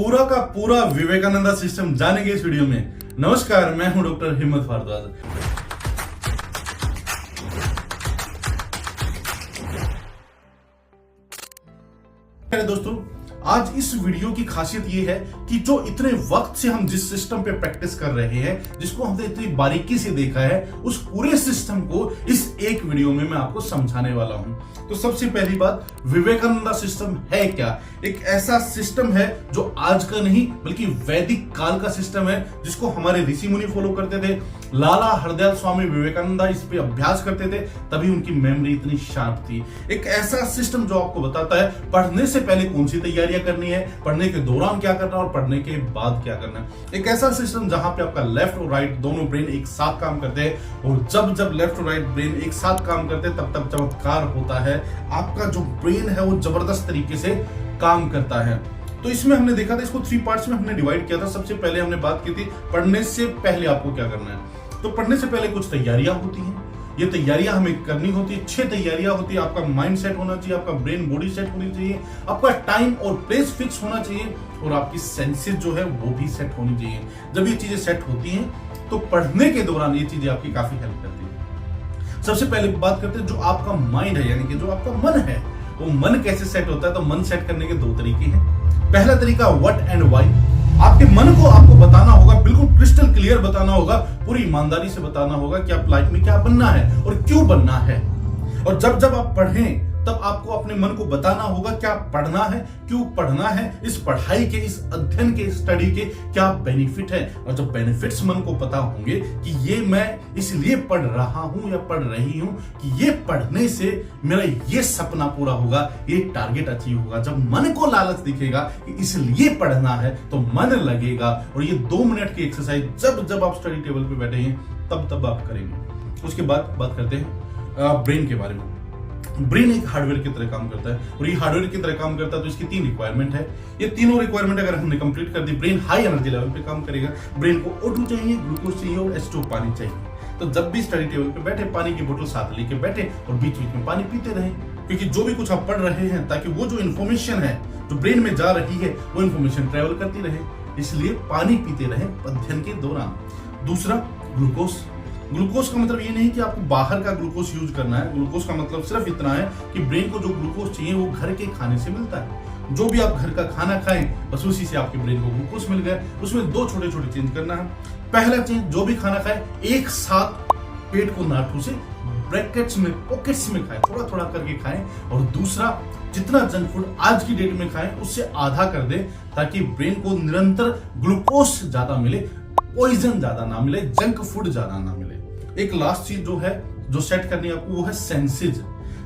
पूरा का पूरा विवेकानंदा सिस्टम जानेंगे इस वीडियो में। नमस्कार, मैं हूं डॉक्टर हिम्मत भारद्वाज। दोस्तों, आज इस वीडियो की खासियत यह है कि जो इतने वक्त से हम जिस सिस्टम पे प्रैक्टिस कर रहे हैं, जिसको हमने इतनी बारीकी से देखा है, उस पूरे सिस्टम को इस एक वीडियो में मैं आपको समझाने वाला हूं। तो सबसे पहली बात, विवेकानंदा सिस्टम है क्या? एक ऐसा सिस्टम है जो आज का नहीं बल्कि वैदिक काल का सिस्टम है, जिसको हमारे ऋषि मुनि फॉलो करते थे। लाला हरदयाल स्वामी विवेकानंदा इस पे अभ्यास करते थे, तभी उनकी मेमोरी इतनी शार्प थी। एक ऐसा सिस्टम जो आपको बताता है पढ़ने से पहले कौन सी तैयारियां करनी है, पढ़ने के दौरान क्या करना है और पढ़ने के बाद क्या करना है। एक ऐसा सिस्टम जहां पे आपका लेफ्ट और राइट दोनों ब्रेन एक साथ काम करते हैं, और जब जब लेफ्ट और राइट ब्रेन एक साथ काम करते हैं तब तब चमत्कार होता है। आपका जो ब्रेन है वो जबरदस्त तरीके से काम करता है। तो इसमें हमने देखा था, इसको 3 पार्ट्स में हमने डिवाइड किया था। सबसे पहले हमने बात की थी पढ़ने से पहले आपको क्या करना है। तो पढ़ने से पहले कुछ तैयारियां होती हैं, ये तैयारियां हमें करनी होती है। 6 तैयारियां होती है। आपका माइंड सेट होना चाहिए, आपका ब्रेन बॉडी सेट होनी चाहिए, आपका टाइम और प्लेस फिक्स होना चाहिए, और आपकी सेंसेस जो है वो भी सेट होनी चाहिए। जब ये चीजें सेट होती हैं तो पढ़ने के दौरान ये चीजें आपकी काफी हेल्प करती है। सबसे पहले बात करते हैं जो आपका माइंड है, यानी कि जो आपका मन है, वो मन कैसे सेट होता है। तो मन सेट करने के 2 तरीके हैं। पहला तरीका व्हाट एंड व्हाई। आपके मन को आपको बताना होगा, बिल्कुल क्रिस्टल क्लियर बताना होगा, पूरी ईमानदारी से बताना होगा कि आप लाइफ में क्या बनना है और क्यों बनना है। और जब जब आप पढ़ें तब आपको अपने मन को बताना होगा क्या पढ़ना है, क्यों पढ़ना है, इस पढ़ाई के, इस अध्ययन के, स्टडी के क्या बेनिफिट है। और जब बेनिफिट्स मन को पता होंगे कि ये मैं इसलिए पढ़ रहा हूं या पढ़ रही हूं कि ये पढ़ने से मेरा ये सपना पूरा होगा, ये टारगेट अचीव होगा। जब मन को लालच दिखेगा कि इसलिए पढ़ना है तो मन लगेगा। और ये 2 मिनट की एक्सरसाइज जब जब आप स्टडी टेबल पे बैठे हैं तब तब आप करेंगे। उसके बाद बात करते हैं ब्रेन के बारे में। ब्रेन एक हार्डवेयर की तरह काम करता है, और ये हार्डवेयर की तरह काम करता है तो इसकी 3 रिक्वायरमेंट है। ये तीनों रिक्वायरमेंट अगर हमने कंप्लीट कर दी, ब्रेन हाई एनर्जी लेवल पे काम करेगा। ब्रेन को O2 चाहिए, ग्लूकोज चाहिए और H2 पानी चाहिए। तो जब भी स्टडी टेबल पे बैठे, पानी की बोतल साथ लेके बैठे और बीच बीच में पानी पीते रहे, क्योंकि जो भी कुछ आप पढ़ रहे हैं, ताकि वो जो इन्फॉर्मेशन है जो ब्रेन में जा रही है वो इन्फॉर्मेशन ट्रेवल करती रहे, इसलिए पानी पीते रहे अध्ययन के दौरान। दूसरा, ग्लूकोज। ग्लूकोज का मतलब ये नहीं कि आपको बाहर का ग्लूकोज यूज करना है। ग्लूकोज का मतलब सिर्फ इतना है कि ब्रेन को जो ग्लूकोज चाहिए वो घर के खाने से मिलता है। जो भी आप घर का खाना खाएं बस उसी से आपके ब्रेन को ग्लूकोज मिल गया। उसमें 2 छोटे छोटे चेंज करना है। पहला चेंज, जो भी खाना खाए एक साथ पेट को ना ठूसे, ब्रैकेट्स में, पॉकेट्स में खाएं, थोड़ा थोड़ा करके खाएं। और दूसरा, जितना जंक फूड आज की डेट में खाएं उससे आधा कर दें, ताकि ब्रेन को निरंतर ग्लूकोज ज्यादा मिले, पॉइजन ज्यादा ना मिले, जंक फूड ज्यादा ना मिले। एक लास्ट चीज जो है, जो सेट करनी है आपको, वो है सेंसेस।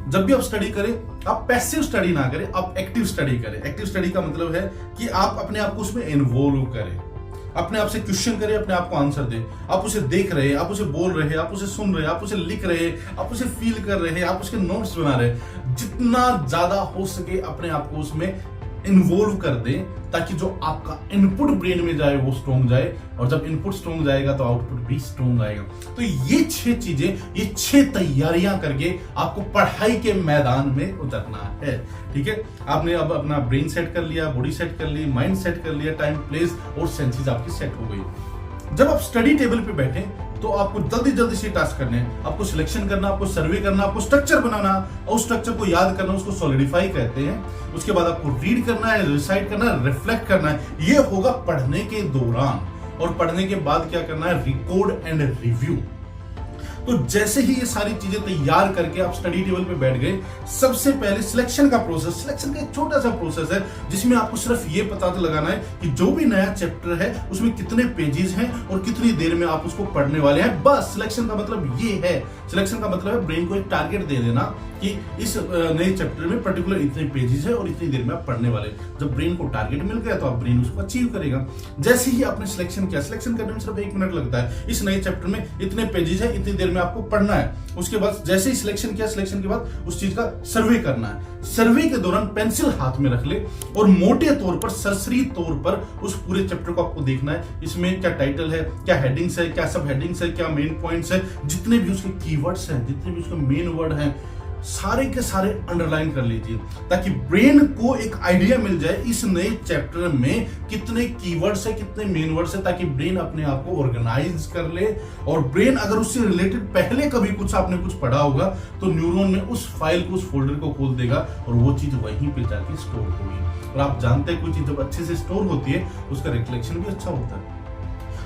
जब भी आप स्टडी करें, आप पैसिव स्टडी ना करें, आप एक्टिव स्टडी करें। एक्टिव स्टडी का मतलब है कि आप अपने आप को उसमें इन्वॉल्व करें, अपने आप से क्वेश्चन करें, अपने आप को आंसर दें। आप उसे देख रहे हैं, आप उसे बोल रहे हैं, आप उसे सुन रहे हैं, आप उसे लिख रहे हैं, आप उसे फील कर रहे हैं, आप उसके नोट्स बना रहे हैं। जितना ज्यादा हो सके अपने आप को उसमें इन्वॉल्व कर दें, ताकि जो आपका इनपुट ब्रेन में जाए वो स्ट्रॉन्ग जाए, और जब इनपुट स्ट्रॉन्ग जाएगा तो आउटपुट भी स्ट्रॉन्ग आएगा। तो ये 6 चीजें, ये 6 तैयारियां करके आपको पढ़ाई के मैदान में उतरना है। ठीक है, आपने अब अपना ब्रेन सेट कर लिया, बॉडी सेट कर ली, माइंड सेट कर लिया, टाइम, प्लेस और सेंसेस आपकी सेट हो गई। जब आप स्टडी टेबल पे बैठे तो आपको जल्दी जल्दी से टास्क करने हैं। आपको सिलेक्शन करना, आपको सर्वे करना, आपको स्ट्रक्चर बनाना, और उस स्ट्रक्चर को याद करना, उसको सॉलिडिफाई कहते हैं। उसके बाद आपको रीड करना है, रिसाइट करना है, रिफ्लेक्ट करना है। ये होगा पढ़ने के दौरान। और पढ़ने के बाद क्या करना है, रिकॉर्ड एंड रिव्यू। तो जैसे ही ये सारी चीजें तैयार करके आप स्टडी टेबल पे बैठ गए, सबसे पहले सिलेक्शन का प्रोसेस। सिलेक्शन का एक छोटा सा प्रोसेस है जिसमें आपको सिर्फ ये पता लगाना है कि जो भी नया चैप्टर है उसमें कितने पेजेस हैं और कितनी देर में आप उसको पढ़ने वाले हैं। बस सिलेक्शन का मतलब ये है। सिलेक्शन का मतलब है ब्रेन को एक टारगेट दे देना कि इस नए चैप्टर में पर्टिकुलर इतने पेजेस है और इतनी देर में आप पढ़ने वाले। जब ब्रेन को टारगेट मिल गया तो आप ब्रेन उसको अचीव करेगा। जैसे ही आपने सिलेक्शन किया, सिलेक्शन करने में सिर्फ 1 मिनट लगता है। इस नए चैप्टर में इतने पेजेस है, इतनी देर में आपको पढ़ना है। उसके बाद जैसे ही सिलेक्शन किया, सिलेक्शन के बाद उस चीज का सर्वे करना है। सर्वे के दौरान पेंसिल हाथ में रख ले और मोटे तौर पर, सरसरी तौर पर उस पूरे चैप्टर को आपको देखना है। इसमें क्या टाइटल है, क्या हेडिंग्स है, क्या सब हेडिंग्स है, क्या मेन पॉइंट्स है, जितने भी उसके कीवर्ड्स हैं, जितने भी उसके मेन वर्ड हैं, सारे के सारे अंडरलाइन कर लीजिए ताकि ब्रेन को एक आइडिया मिल जाए इस नए चैप्टर में कितने कीवर्ड्स है, कितने मेन वर्ड्स है, ताकि ब्रेन अपने आप को ऑर्गेनाइज कर ले। और ब्रेन अगर उससे रिलेटेड पहले कभी कुछ आपने कुछ पढ़ा होगा तो न्यूरॉन में उस फाइल को, उस फोल्डर को खोल देगा और वो चीज वहीं पे जाके स्टोर होगी। और आप जानते हैं कोई चीज जब अच्छे से स्टोर होती है उसका रिफ्लेक्शन भी अच्छा होता है।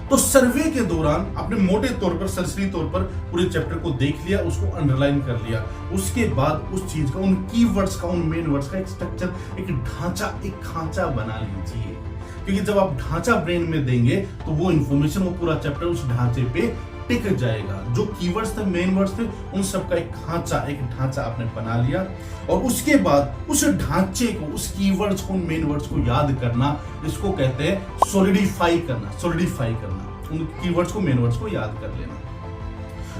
तो सर्वे के दौरान आपने मोटे तौर पर, सरसरी तौर पर पूरे चैप्टर को देख लिया, उसको अंडरलाइन कर लिया। उसके बाद उस चीज का, उन कीवर्ड्स का, उन मेन वर्ड्स का एक स्ट्रक्चर, एक ढांचा, एक खांचा बना लीजिए। क्योंकि जब आप ढांचा ब्रेन में देंगे तो वो इंफॉर्मेशन, वो पूरा चैप्टर उस ढांचे पे टिक जाएगा। जो कीवर्ड्स थे, मेन वर्ड्स थे, उन सब का एक खांचा, एक ढांचा आपने बना लिया। और उसके बाद उस ढांचे को, उस कीवर्ड्स को, मेन वर्ड्स को याद करना, इसको कहते हैं सॉलिडिफाई करना। सॉलिडिफाई करना, उन कीवर्ड्स को, मेन वर्ड्स को याद कर लेना।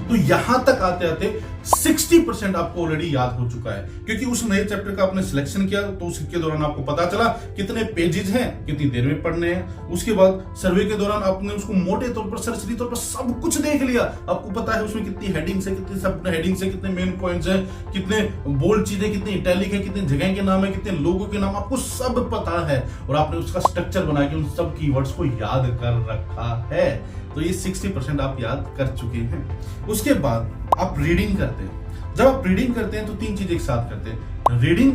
तो यहां तक आते आते 60% आपको ऑलरेडी याद हो चुका है, क्योंकि उस नए चैप्टर का आपने सिलेक्शन किया तो उसके दौरान आपको पता चला कितने पेजेस हैं, कितनी देर में पढ़ने हैं। उसके बाद सर्वे के दौरान आपने उसको मोटे तौर पर, सरसरी तौर पर सब कुछ देख लिया। आपको पता है उसमें कितनी हेडिंग्स है, कितनी सब हेडिंग्स है, कितने मेन पॉइंट्स हैं, कितने बोल्ड चीजें, कितनी इटैलिक है, कितने जगह के नाम है, कितने लोगों के नाम, आपको सब पता है। और आपने उसका स्ट्रक्चर बना के उन सब कीवर्ड्स को याद कर रखा है। तो ये 60% आप याद कर चुके हैं। उसके बाद आप रीडिंग करते हैं। जब आप रीडिंग करते हैं तो तीन चीज एक साथ करते हैं, रीडिंग,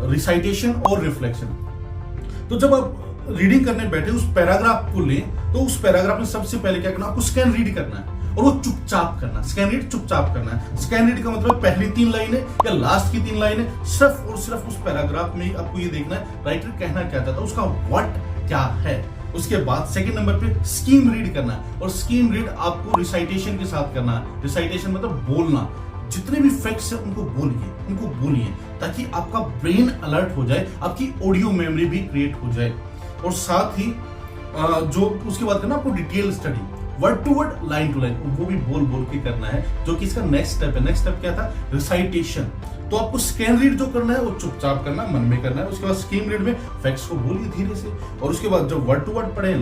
रिसाइटेशन और रिफ्लेक्शन। तो जब आप रीडिंग करने बैठे, उस पैराग्राफ को लें तो उस पैराग्राफ में सबसे पहले क्या करना, आपको स्कैन रीड करना है और वो चुपचाप करना। स्कैन रीड चुपचाप करना है। स्कैन रीड का मतलब पहली 3 लाइनें या लास्ट की 3 लाइनें, सिर्फ और सिर्फ उस पैराग्राफ में आपको ये देखना है राइटर कहना क्या चाहता है, उसका व्हाट क्या है। उसके बाद सेकंड नंबर पे स्कीम रीड करना है, और स्कीम रीड आपको रिसाइटेशन के साथ करना है। रिसाइटेशन मतलब बोलना, जितने भी फैक्ट्स हैं उनको बोलिए ताकि आपका ब्रेन अलर्ट हो जाए, आपकी ऑडियो मेमोरी भी क्रिएट हो जाए। और साथ ही जो उसके बाद करना आपको detail study, word to word, line to line, वो भी बोल बोल के करना है, जो कि इसका नेक्स्ट स्टेप है। नेक्स्ट स्टेप क्या था, रिसाइटेशन। तो आपको स्कैन रीड जो करना है वो चुपचाप करना, मन में करना है। उसके बाद स्कीम रीड में फैक्ट्स को बोलिए धीरे से, और उसके बाद जब वर्ड टू वर्ड पढ़े,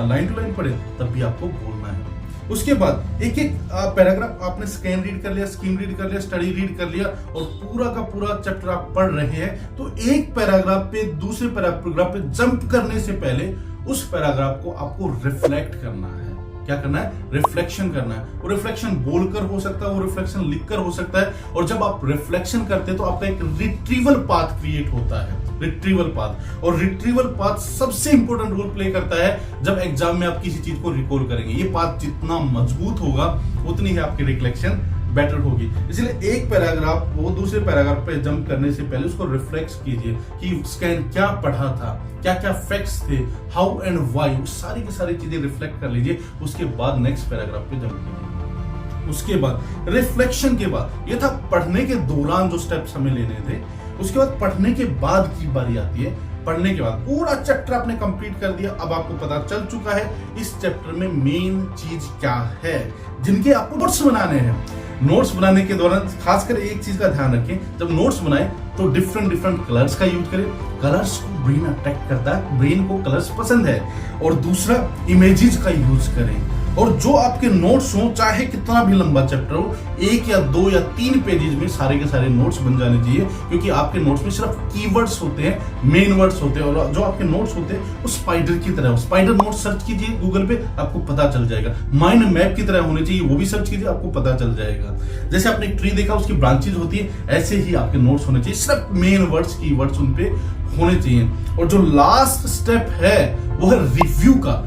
लाइन टू लाइन पढ़े, तब भी आपको बोलना है। उसके बाद एक एक पैराग्राफ आपने स्कैन रीड कर लिया, स्कीम रीड कर लिया, स्टडी रीड कर लिया, और पूरा का पूरा चैप्टर आप पढ़ रहे हैं। तो एक पैराग्राफ पे दूसरे पैराग्राफ पे जंप करने से पहले उस पैराग्राफ को आपको रिफ्लेक्ट करना है। क्या करना है, रिफ्लेक्शन करना है। वो रिफ्लेक्शन बोलकर हो सकता है, वो रिफ्लेक्शन लिखकर हो सकता है। और जब आप रिफ्लेक्शन करते हैं तो आपका एक रिट्रीवल पाथ क्रिएट होता है, रिट्रीवल पाथ। और रिट्रीवल पाथ सबसे इंपॉर्टेंट रोल प्ले करता है जब एग्जाम में आप किसी चीज को रिकॉल करेंगे। ये पाथ जितना मजबूत होगा उतनी ही आपकी रिफ्लेक्शन बेटर होगी। इसलिए एक पैराग्राफ वो दूसरे पैराग्राफ पे जंप करने से पहले उसको रिफ्लेक्ट कीजिए कि स्कैन क्या पढ़ा था, क्या क्या फैक्ट्स थे, हाउ एंड व्हाई, सारी की सारी चीजें रिफ्लेक्ट कर लीजिए। उसके बाद नेक्स्ट पैराग्राफ पे जंप कीजिए। उसके बाद रिफ्लेक्शन के बाद, ये था पढ़ने के दौरान जो स्टेप्स हमें लेने थे। उसके बाद पढ़ने के बाद की बारी आती है। पढ़ने के बाद पूरा चैप्टर आपने कंप्लीट कर दिया, अब आपको पता चल चुका है इस चैप्टर में मेन चीज क्या है, जिनके आपको नोट्स बनाने हैं। नोट्स बनाने के दौरान खासकर एक चीज का ध्यान रखें, जब नोट्स बनाए तो डिफरेंट कलर्स का यूज करें। कलर्स को ब्रेन अट्रैक्ट करता है, ब्रेन को कलर्स पसंद है। और दूसरा, इमेजेस का यूज करें। और जो आपके नोट्स हो, चाहे कितना भी लंबा चैप्टर हो, 1 या 2 या 3 पेजेस में सारे के सारे नोट्स बन जाने चाहिए। क्योंकि आपके नोट्स में सिर्फ कीवर्ड्स होते हैं, मेन वर्ड्स होते हैं। और जो आपके नोट्स होते हैं वो स्पाइडर की तरह, स्पाइडर नोट सर्च कीजिए गूगल पे, आपको पता चल जाएगा। माइंड मैप की तरह होने चाहिए, वो भी सर्च कीजिए, आपको पता चल जाएगा। जैसे आपने एक ट्री देखा, उसकी ब्रांचेज होती है, ऐसे ही आपके नोट्स होने चाहिए, सिर्फ मेन वर्ड्स, कीवर्ड्स उन पे होने चाहिए। और जो लास्ट स्टेप है वो है रिव्यू का।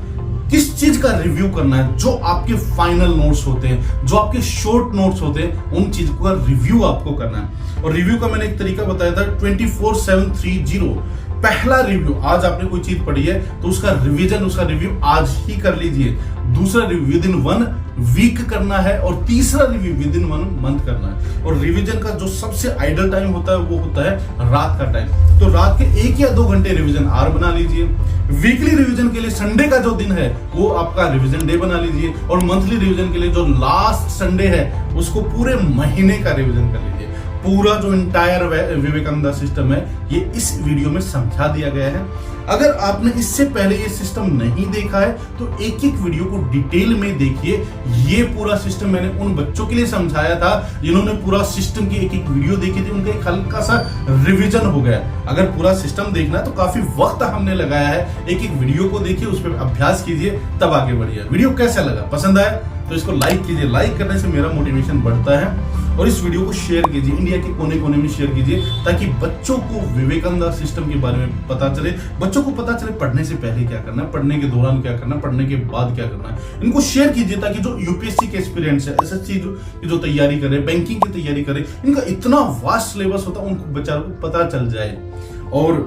किस चीज का रिव्यू करना है, जो आपके फाइनल नोट्स होते हैं, जो आपके शॉर्ट नोट्स होते हैं, उन चीज का रिव्यू आपको करना है। और रिव्यू का मैंने एक तरीका बताया था, 24/7/30। पहला रिव्यू, आज आपने कोई चीज पढ़ी है तो उसका रिवीजन, उसका रिव्यू आज ही कर लीजिए। दूसरा रिव्यू विद इन 1 वीक करना है, और तीसरा रिव्यू विद इन 1 मंथ करना है। और रिवीजन का जो सबसे आइडल टाइम होता है वो होता है रात का टाइम। तो रात के 1 या 2 घंटे रिवीजन आवर बना लीजिए। वीकली रिवीजन के लिए संडे का जो दिन है वो आपका रिवीजन डे बना लीजिए। और मंथली रिवीजन के लिए जो लास्ट संडे है उसको पूरे महीने का रिवीजन कर लीजिए। पूरा जो इंटायर विवेकानंद सिस्टम है ये इस वीडियो में समझा दिया गया है। अगर आपने इससे पहले ये सिस्टम नहीं देखा है तो एक एक वीडियो को डिटेल में देखिए। ये पूरा सिस्टम मैंने उन बच्चों के लिए समझाया था जिन्होंने पूरा सिस्टम की एक एक वीडियो देखी थी, उनका एक हल्का सा रिवीजन हो गया। अगर पूरा सिस्टम देखना है तो काफी वक्त हमने लगाया है, एक एक वीडियो को देखिए, उस पर अभ्यास कीजिए, तब आगे बढ़िए। वीडियो कैसा लगा, पसंद आया तो इसको लाइक कीजिए। लाइक करने से मेरा मोटिवेशन बढ़ता है। और इस वीडियो को शेयर कीजिए, इंडिया के कोने कोने में शेयर कीजिए, ताकि बच्चों को विवेकानंद सिस्टम के बारे में पता चले। बच्चों को पता चले पढ़ने से पहले क्या करना है, पढ़ने के दौरान क्या करना है, पढ़ने के बाद क्या करना है। इनको शेयर कीजिए ताकि जो यूपीएससी के एस्पिरेंट्स है, एसएससी की जो तैयारी कर रहे हैं, बैंकिंग की तैयारी कर रहे हैं, इनका इतना वास्ट सिलेबस होता है, उनको बेचारों को पता चल जाए। और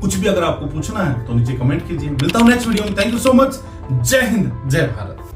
कुछ भी अगर आपको पूछना है तो नीचे कमेंट कीजिए। मिलता हूं नेक्स्ट वीडियो में। Thank you so much. जय हिंद, जय भारत।